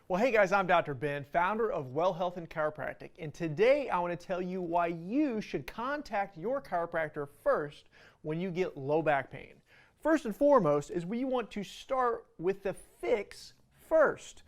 Well, hey guys, I'm Dr. Ben, founder of Well Health and Chiropractic, and today I want to tell you why you should contact your chiropractor first when you get low back pain. First and foremost is we want to start with the fix first.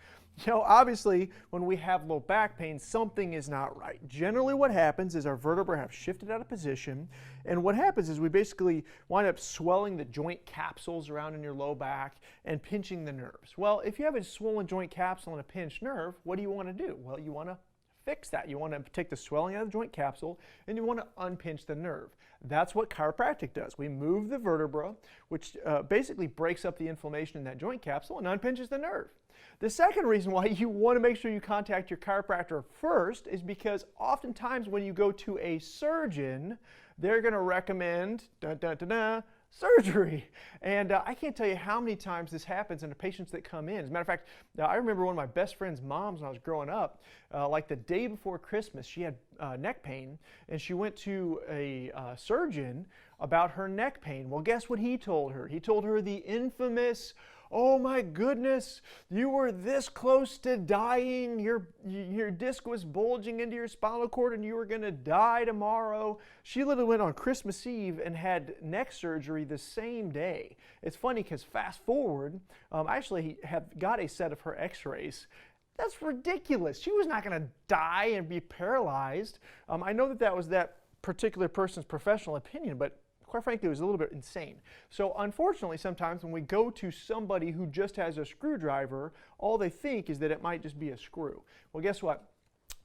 Obviously, when we have low back pain, something is not right. Generally, what happens is our vertebrae have shifted out of position, and what happens is we basically wind up swelling the joint capsules around in your low back and pinching the nerves. Well, if you have a swollen joint capsule and a pinched nerve, what do you want to do? Well, you want to fix that. You want to take the swelling out of the joint capsule and you want to unpinch the nerve. That's what chiropractic does. We move the vertebra, which basically breaks up the inflammation in that joint capsule and unpinches the nerve. The second reason why you want to make sure you contact your chiropractor first is because oftentimes when you go to a surgeon, they're going to recommend surgery. And I can't tell you how many times this happens in the patients that come in. As a matter of fact, I remember one of my best friend's moms when I was growing up, like the day before Christmas, she had neck pain and she went to a surgeon about her neck pain. Well, guess what he told her? He told her the infamous, "Oh my goodness, you were this close to dying. Your disc was bulging into your spinal cord and you were going to die tomorrow." She literally went on Christmas Eve and had neck surgery the same day. It's funny because fast forward, I actually have got a set of her Xrays. That's ridiculous. She was not going to die and be paralyzed. I know that was that particular person's professional opinion, but quite frankly, it was a little bit insane. So unfortunately, sometimes when we go to somebody who just has a screwdriver, all they think is that it might just be a screw. Well, guess what?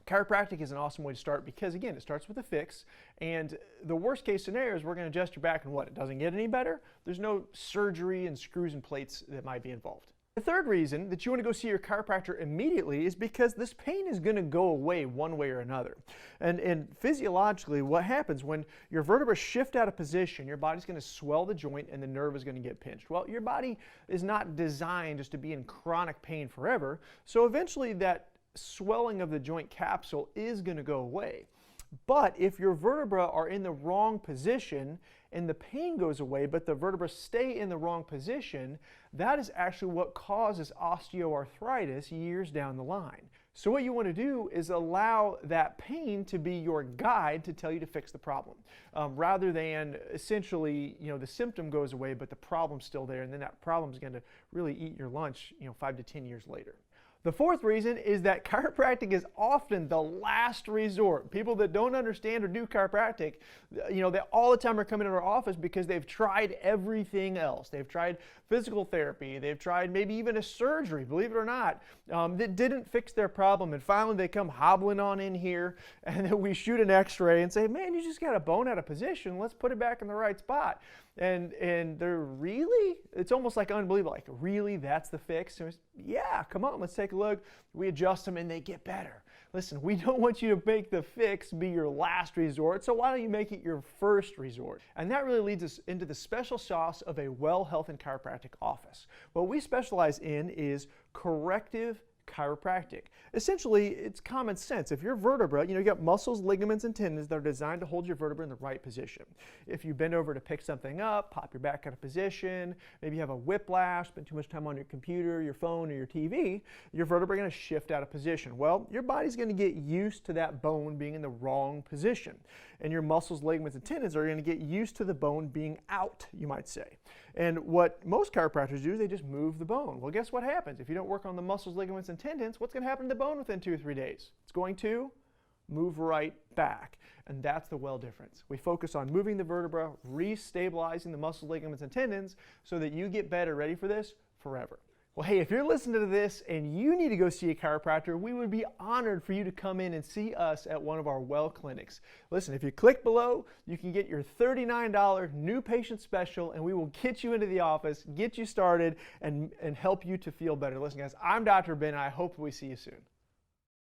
Chiropractic is an awesome way to start because, again, it starts with a fix, and the worst case scenario is we're going to adjust your back and what? It doesn't get any better? There's no surgery and screws and plates that might be involved. The third reason that you want to go see your chiropractor immediately is because this pain is going to go away one way or another. And physiologically, what happens when your vertebrae shift out of position, your body's going to swell the joint and the nerve is going to get pinched. Well, your body is not designed just to be in chronic pain forever, so eventually that swelling of the joint capsule is going to go away. But if your vertebrae are in the wrong position and the pain goes away, but the vertebrae stay in the wrong position, that is actually what causes osteoarthritis years down the line. So what you want to do is allow that pain to be your guide to tell you to fix the problem, rather than essentially, the symptom goes away, but the problem's still there, and then that problem's going to really eat your lunch, 5 to 10 years later. The fourth reason is that chiropractic is often the last resort. People that don't understand or do chiropractic, they all the time are coming to our office because they've tried everything else. They've tried physical therapy, they've tried maybe even a surgery, believe it or not, that didn't fix their problem. And finally they come hobbling on in here and then we shoot an X-ray and say, "Man, you just got a bone out of position. Let's put it back in the right spot." And they're really, it's almost like unbelievable. Like, really, that's the fix? And yeah, come on, let's take a look. We adjust them and they get better. Listen, we don't want you to make the fix be your last resort, so why don't you make it your first resort? And that really leads us into the special sauce of a Well Health and Chiropractic office. What we specialize in is corrective chiropractic. Essentially, it's common sense. If your vertebra, you got muscles, ligaments, and tendons that are designed to hold your vertebra in the right position. If you bend over to pick something up, pop your back out of position, maybe you have a whiplash, spend too much time on your computer, your phone, or your TV, your vertebra is going to shift out of position. Well, your body's going to get used to that bone being in the wrong position. And your muscles, ligaments, and tendons are going to get used to the bone being out, you might say. And what most chiropractors do is they just move the bone. Well, guess what happens? If you don't work on the muscles, ligaments, and tendons, what's going to happen to the bone within 2 or 3 days? It's going to move right back. And that's the Well difference. We focus on moving the vertebra, re-stabilizing the muscles, ligaments, and tendons so that you get better, ready for this, forever. Well, hey, if you're listening to this and you need to go see a chiropractor, we would be honored for you to come in and see us at one of our Well clinics. Listen, if you click below, you can get your $39 new patient special, and we will get you into the office, get you started, and help you to feel better. Listen, guys, I'm Dr. Ben, and I hope we see you soon.